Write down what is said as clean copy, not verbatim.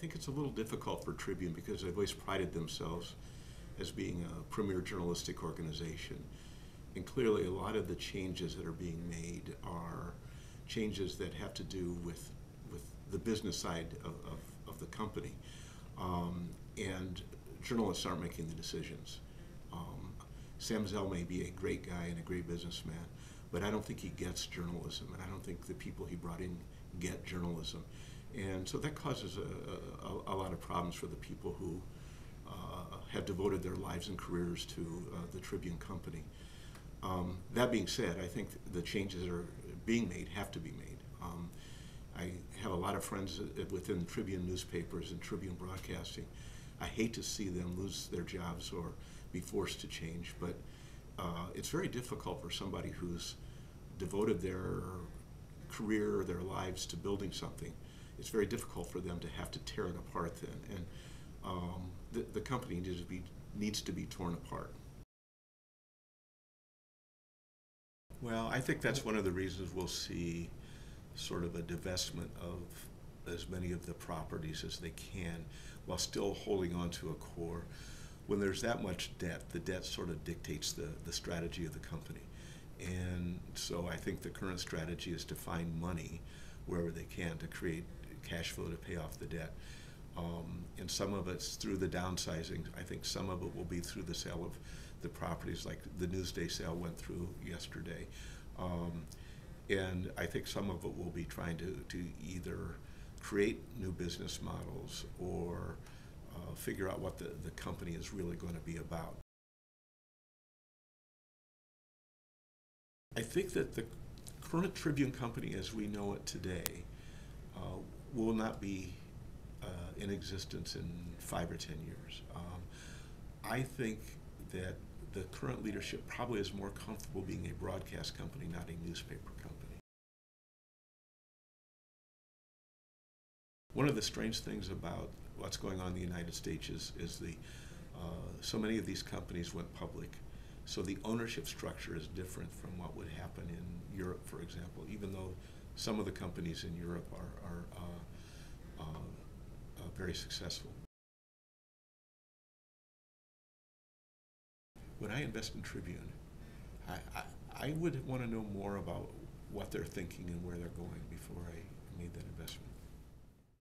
think it's a little difficult for Tribune because they've always prided themselves as being a premier journalistic organization. And clearly a lot of the changes that are being made are changes that have to do with the business side of the company. And journalists aren't making the decisions. Zell may be a great guy and a great businessman, but I don't think he gets journalism, and I don't think the people he brought in get journalism. And so that causes a lot of problems for the people who have devoted their lives and careers to the Tribune company. That being said, I think the changes that are being made have to be made. I have a lot of friends within the Tribune newspapers and Tribune broadcasting. I hate to see them lose their jobs or be forced to change, but it's very difficult for somebody who's devoted their career, their lives to building something. It's very difficult for them to have to tear it apart then, and the company needs to be torn apart. Well, I think that's one of the reasons we'll see sort of a divestment of as many of the properties as they can while still holding on to a core. When there's that much debt, the debt sort of dictates the strategy of the company. And so I think the current strategy is to find money wherever they can to create cash flow to pay off the debt. And some of it's through the downsizing. I think some of it will be through the sale of the properties, like the Newsday sale went through yesterday. And I think some of it will be trying to either create new business models or figure out what the company is really going to be about. I think that the current Tribune company as we know it today will not be in existence in 5 or 10 years. I think that the current leadership probably is more comfortable being a broadcast company, not a newspaper company. One of the strange things about what's going on in the United States is so many of these companies went public. So the ownership structure is different from what would happen in Europe, for example, even though some of the companies in Europe are very successful. When I invest in Tribune, I would want to know more about what they're thinking and where they're going before I